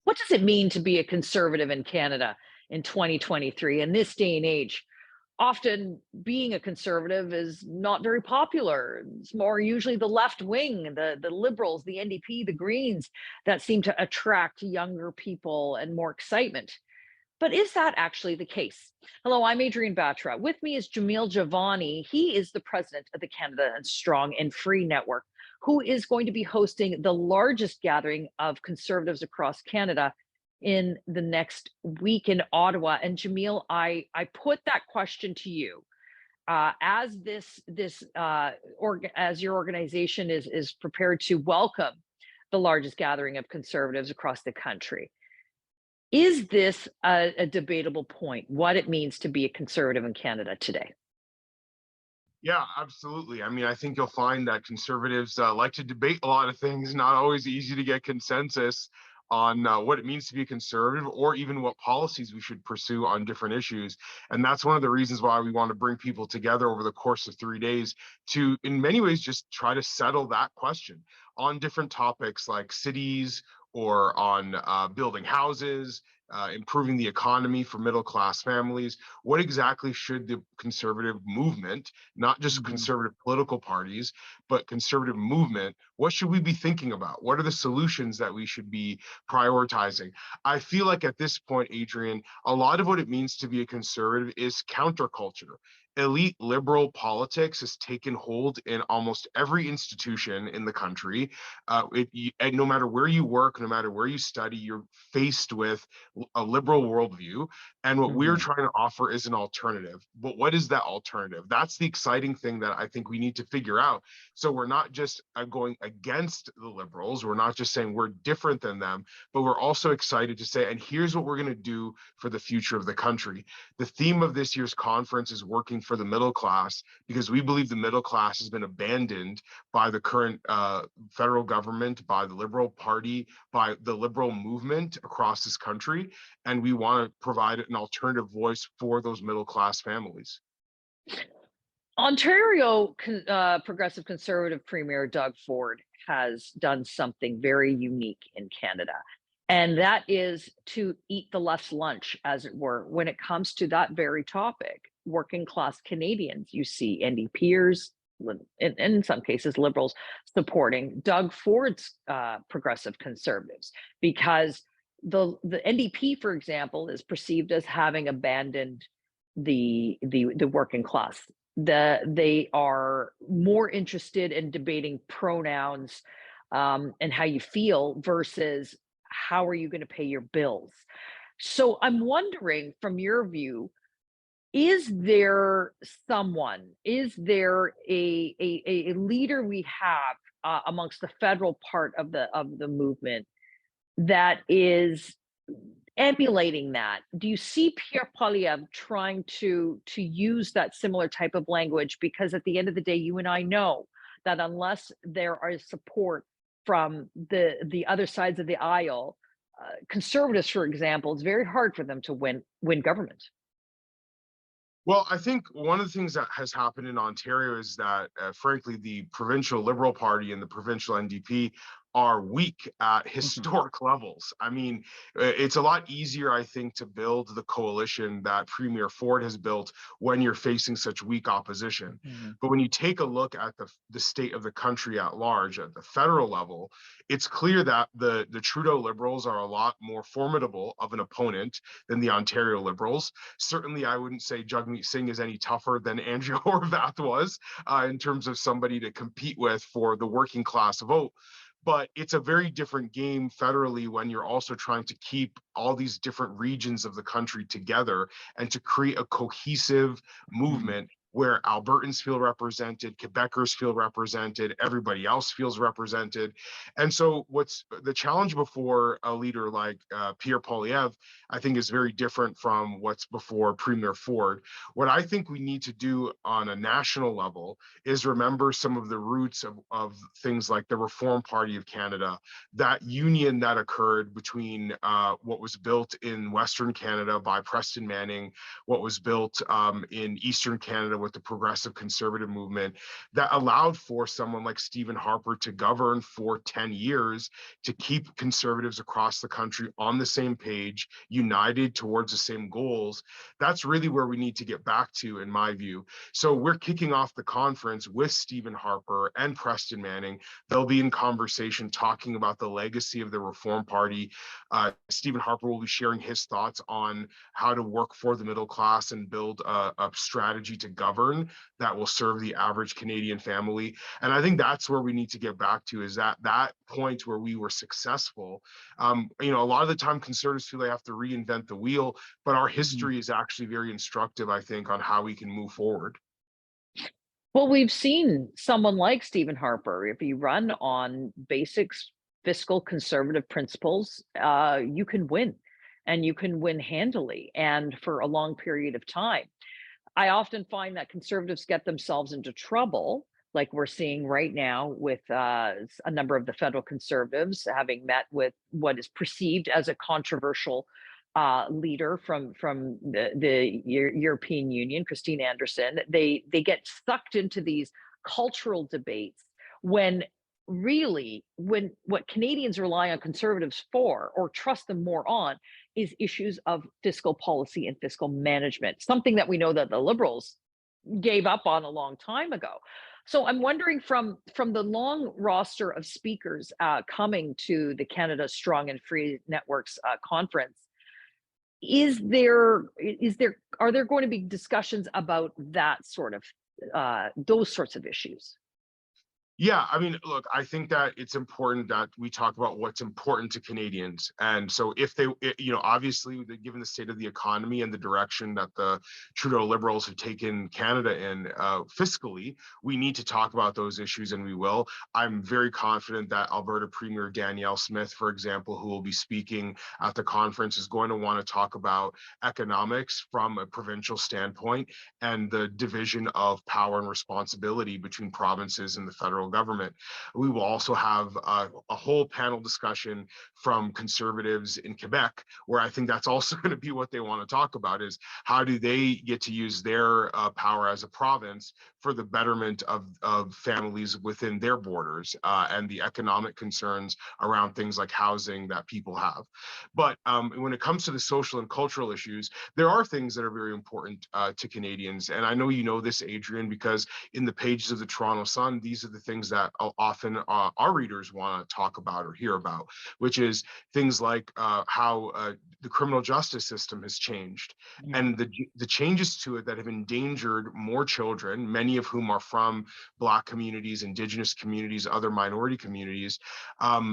What does it mean to be a conservative in Canada in 2023 in this day and age? Often being a conservative is not very popular. It's more usually the left wing, the liberals, the NDP, the Greens that seem to attract younger people and more excitement. But is that actually the case? Hello, I'm Adrienne Batra. With me is Jamil Jivani. He is the president of the Canada and Strong and Free Network, who is going to be hosting the largest gathering of conservatives across Canada in the next week in Ottawa. And Jamil, I put that question to you as as your organization is prepared to welcome the largest gathering of conservatives across the country. Is this a debatable point, what it means to be a conservative in Canada today? Yeah, absolutely. I mean, I think you'll find that conservatives like to debate a lot of things, not always easy to get consensus on what it means to be a conservative or even what policies we should pursue on different issues. And that's one of the reasons why we want to bring people together over the course of 3 days to, in many ways, just try to settle that question on different topics like cities or on building houses, improving the economy for middle class families. What exactly should the conservative movement, not just Mhm. conservative political parties, but conservative movement, what should we be thinking about? What are the solutions that we should be prioritizing? I feel like at this point, Adrian, a lot of what it means to be a conservative is counterculture. Elite liberal politics has taken hold in almost every institution in the country. And no matter where you work, no matter where you study, you're faced with a liberal worldview. And what we're Mhm. trying to offer is an alternative. But what is that alternative? That's the exciting thing that I think we need to figure out. So we're not just going against the liberals. We're not just saying we're different than them, but we're also excited to say, and here's what we're going to do for the future of the country. The theme of this year's conference is working for the middle class because we believe the middle class has been abandoned by the current federal government, by the Liberal Party, by the liberal movement across this country. And we want to provide an alternative voice for those middle class families. Ontario Progressive Conservative Premier Doug Ford has done something very unique in Canada, and that is to eat the left's lunch, as it were, when it comes to that very topic. Working class Canadians, you see NDPers, and in some cases liberals, supporting Doug Ford's progressive conservatives because the NDP, for example, is perceived as having abandoned the working class. They are more interested in debating pronouns and how you feel versus how are you going to pay your bills. So I'm wondering, from your view, is there someone, is there a leader we have amongst the federal part of the movement that is emulating that? Do you see Pierre Poilievre trying to use that similar type of language? Because at the end of the day, you and I know that unless there is support from the other sides of the aisle, conservatives, for example, it's very hard for them to win government. Well, I think one of the things that has happened in Ontario is that, frankly, the provincial Liberal Party and the provincial NDP are weak at Mhm. historic levels. I mean, it's a lot easier, I think, to build the coalition that Premier Ford has built when you're facing such weak opposition. Mhm. But when you take a look at the state of the country at large, at the federal level, it's clear that the Trudeau Liberals are a lot more formidable of an opponent than the Ontario Liberals. Certainly, I wouldn't say Jagmeet Singh is any tougher than Andrea Horwath was in terms of somebody to compete with for the working class vote. But it's a very different game federally when you're also trying to keep all these different regions of the country together and to create a cohesive Mhm. movement where Albertans feel represented, Quebecers feel represented, everybody else feels represented. And so what's the challenge before a leader like Pierre Poilievre, I think is very different from what's before Premier Ford. What I think we need to do on a national level is remember some of the roots of things like the Reform Party of Canada, that union that occurred between what was built in Western Canada by Preston Manning, what was built in Eastern Canada with the progressive conservative movement that allowed for someone like Stephen Harper to govern for 10 years, to keep conservatives across the country on the same page, united towards the same goals. That's really where we need to get back to, in my view. So we're kicking off the conference with Stephen Harper and Preston Manning. They'll be in conversation talking about the legacy of the Reform Party. Stephen Harper will be sharing his thoughts on how to work for the middle class and build a strategy to govern that will serve the average Canadian family. And I think that's where we need to get back to, is that point where we were successful. A lot of the time conservatives feel they have to reinvent the wheel, but our history is actually very instructive, I think, on how we can move forward. Well, we've seen someone like Stephen Harper, if you run on basic fiscal conservative principles, you can win, and you can win handily and for a long period of time. I often find that conservatives get themselves into trouble, like we're seeing right now with a number of the federal conservatives having met with what is perceived as a controversial leader from the European Union, Christine Anderson. They get sucked into these cultural debates when really when what Canadians rely on conservatives for, or trust them more on, is issues of fiscal policy and fiscal management, something that we know that the Liberals gave up on a long time ago. So I'm wondering, from the long roster of speakers coming to the Canada Strong and Free Networks conference, are there going to be discussions about that sort of those sorts of issues? Yeah, I mean, look, I think that it's important that we talk about what's important to Canadians. And so if obviously, given the state of the economy and the direction that the Trudeau Liberals have taken Canada in fiscally, we need to talk about those issues, and we will. I'm very confident that Alberta Premier Danielle Smith, for example, who will be speaking at the conference, is going to want to talk about economics from a provincial standpoint and the division of power and responsibility between provinces and the federal government. We will also have a whole panel discussion from conservatives in Quebec, where I think that's also going to be what they want to talk about, is how do they get to use their power as a province for the betterment of families within their borders and the economic concerns around things like housing that people have. But when it comes to the social and cultural issues, there are things that are very important to Canadians. And I know you know this, Adrienne, because in the pages of the Toronto Sun, these are the things that often our readers want to talk about or hear about, which is things like how the criminal justice system has changed, and the changes to it that have endangered more children, many of whom are from Black communities, Indigenous communities, other minority communities,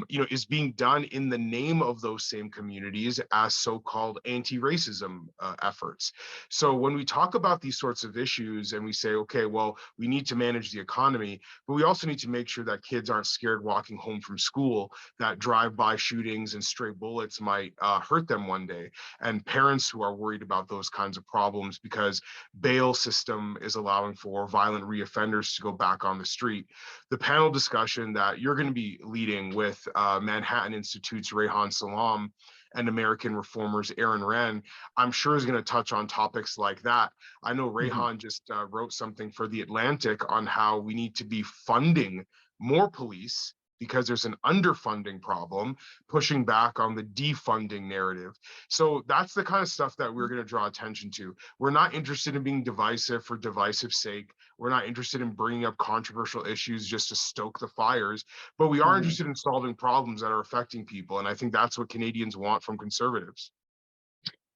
is being done in the name of those same communities as so-called anti-racism efforts. So when we talk about these sorts of issues and we say, okay, well, we need to manage the economy, but we also need to make sure that kids aren't scared walking home from school, that drive-by shootings and stray bullets might hurt them one day, and parents who are worried about those kinds of problems because bail system is allowing for violent reoffenders to go back on the street. The panel discussion that you're going to be leading with Manhattan Institute's Rehan Salam and American Reformers Aaron Wren, I'm sure is going to touch on topics like that. I know Rehan just wrote something for The Atlantic on how we need to be funding more police because there's an underfunding problem, pushing back on the defunding narrative. So that's the kind of stuff that we're going to draw attention to. We're not interested in being divisive for divisive sake. We're not interested in bringing up controversial issues just to stoke the fires, but we are interested in solving problems that are affecting people. And I think that's what Canadians want from conservatives.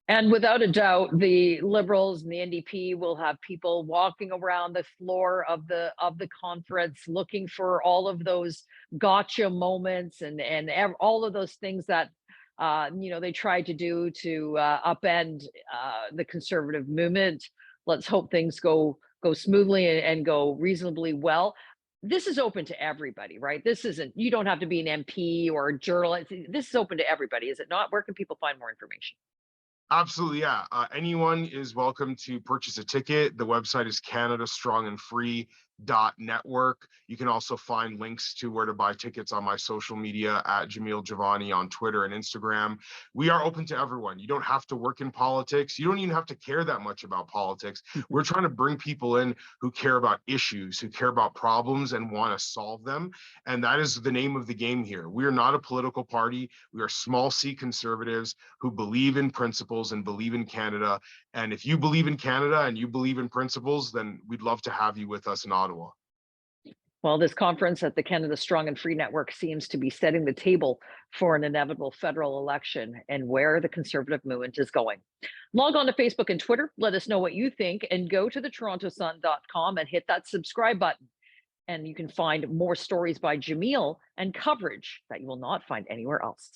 And without a doubt, the Liberals and the NDP will have people walking around the floor of the conference looking for all of those gotcha moments and all of those things that they tried to do to upend the conservative movement. Let's hope things go smoothly and go reasonably well. This is open to everybody, right? This isn't, you don't have to be an MP or a journalist. This is open to everybody, is it not? Where can people find more information? Absolutely, yeah. Anyone is welcome to purchase a ticket. The website is Canada Strong and Free Network. You can also find links to where to buy tickets on my social media at Jamil Jivani on Twitter and Instagram. We are open to everyone. You don't have to work in politics. You don't even have to care that much about politics. We're trying to bring people in who care about issues, who care about problems and want to solve them. And that is the name of the game here. We are not a political party. We are small C conservatives who believe in principles and believe in Canada. And if you believe in Canada and you believe in principles, then we'd love to have you with us in Ottawa. Well, this conference at the Canada Strong and Free Network seems to be setting the table for an inevitable federal election and where the conservative movement is going. Log on to Facebook and Twitter. Let us know what you think and go to thetorontosun.com and hit that subscribe button. And you can find more stories by Jamil and coverage that you will not find anywhere else.